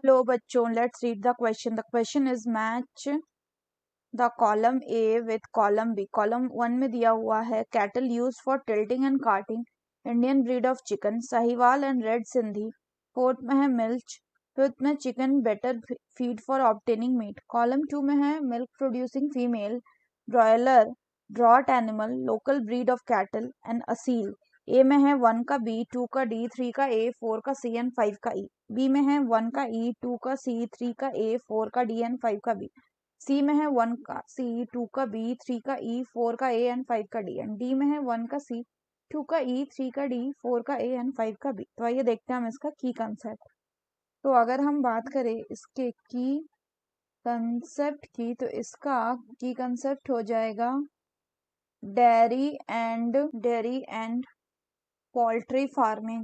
Hello बच्चों, let's read the question. The question is match the column A with column B. Column 1 में दिया हुआ है cattle used for tilting and carting, Indian breed of chicken, Sahiwal and red sindhi. Fourth में है milch. Fifth में chicken better feed for obtaining meat. Column 2 में है milk producing female, broiler, draught animal, local breed of cattle and asil. ए में है 1 का B, 2 का D, 3 का ए, 4 का सी एंड 5 का ई. बी में है 1 का ई, 2 का सी, 3 का ए, 4 का डी एंड 5 का बी. सी में है 1 का सी, 2 का बी, 3 का ई, 4 का ए एंड 5 का डी. एंड डी में है 1 का सी, 2 का ई, 3 का डी, 4 का ए एंड 5 का बी. तो आइए देखते हैं हम इसका की कंसेप्ट. तो अगर हम बात करें इसके की कंसेप्ट की, तो इसका की कंसेप्ट हो जाएगा डेयरी एंड पोल्ट्री फार्मिंग.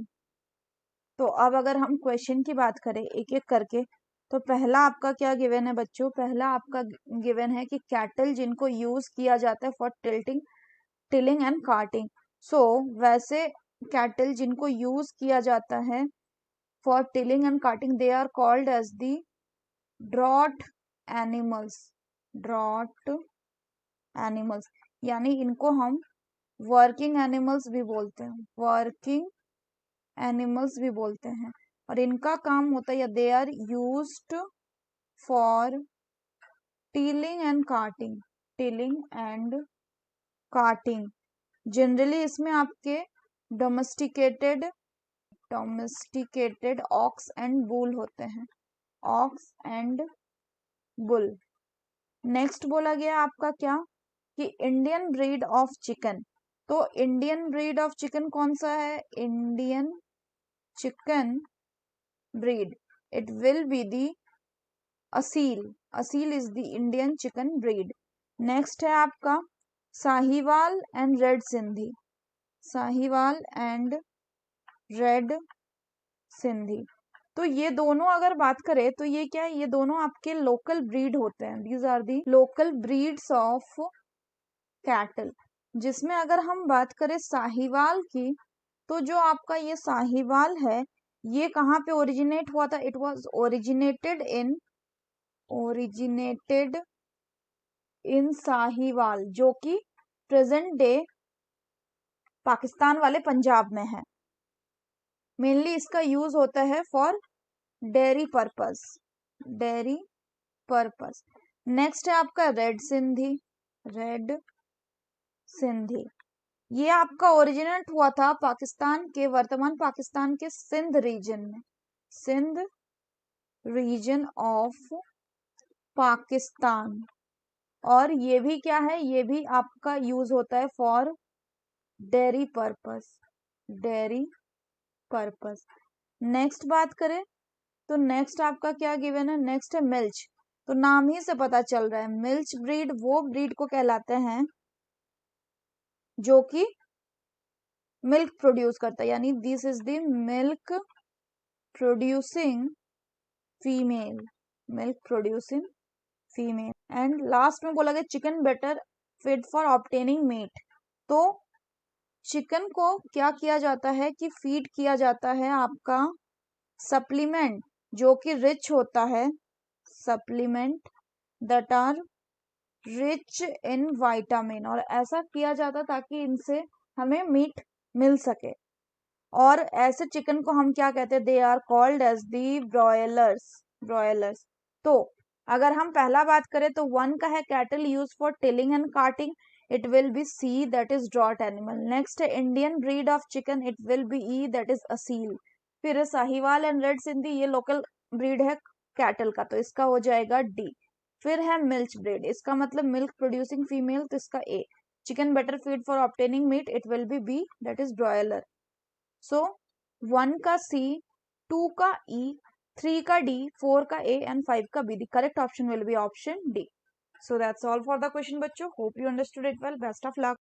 तो अब अगर हम क्वेश्चन की बात करें एक एक करके, तो पहला आपका क्या गिवन है बच्चों? पहला आपका गिवन है कि कैटल जिनको यूज किया जाता है for tilling and carting. So वैसे कैटल जिनको यूज किया जाता है for tilling and carting, they are called as the draught animals. यानी इनको हम वर्किंग एनिमल्स भी बोलते हैं. और इनका काम होता है, they are used for tilling and carting. Generally इसमें आपके डोमेस्टिकेटेड ऑक्स एंड बुल होते हैं. नेक्स्ट बोला गया आपका क्या कि इंडियन ब्रीड ऑफ चिकन. तो इंडियन ब्रीड ऑफ चिकन कौन सा है? Indian chicken breed, it will be the Aseel is the Indian chicken breed. Next है आपका साहिवाल एंड रेड सिंधी. तो ये दोनों अगर बात करें तो ये क्या है? ये दोनों आपके लोकल ब्रीड होते हैं. These are the local breeds of cattle. जिसमें अगर हम बात करें साहिवाल की, तो जो आपका ये साहिवाल है, ये कहाँ पे ओरिजिनेट हुआ था? It was originated in Sahiwal, जो कि प्रेजेंट डे पाकिस्तान वाले पंजाब में है. मेनली इसका यूज होता है फॉर डेयरी पर्पस. नेक्स्ट है आपका रेड सिंधी. ये आपका ओरिजिनेट हुआ था वर्तमान पाकिस्तान के सिंध रीजन ऑफ पाकिस्तान. और ये भी क्या है? ये भी आपका यूज होता है फॉर डेयरी पर्पस. नेक्स्ट बात करें तो नेक्स्ट आपका क्या गिवन है? नेक्स्ट है मिल्च. तो नाम ही से पता चल रहा है, मिल्च ब्रीड वो ब्रीड को कहलाते हैं जो कि मिल्क प्रोड्यूस करता है. यानी this is the milk producing female. And last में बोला गया chicken better fit for obtaining meat. तो चिकन को क्या किया जाता है कि फीड किया जाता है आपका सप्लीमेंट जो कि रिच होता है, supplement that are rich in vitamin. और ऐसा किया जाता ताकि इनसे हमें मीट मिल सके. और ऐसे चिकन को हम क्या कहते हैं? They are called as the broilers. तो अगर हम पहला बात करें तो 1 का है cattle use for tilling and carting, it will be C, that is draught animal. Next है Indian breed of chicken, it will be E, that is Aseel. फिर साहिवाल एंड रेड सिंधी, ये लोकल ब्रीड है कैटल का, तो इसका हो जाएगा डी. फिर है मिल्च ब्रीड, इसका मतलब मिल्क प्रोड्यूसिंग फीमेल, तो इसका A. Chicken better feed for obtaining meat, it will be B, that is broiler. So 1 का सी, 2 का ई, 3 का डी, 4 का ए एंड 5 का B. The correct option will be option D. So that's all for the question बच्चों. Hope you understood it well. Best of luck.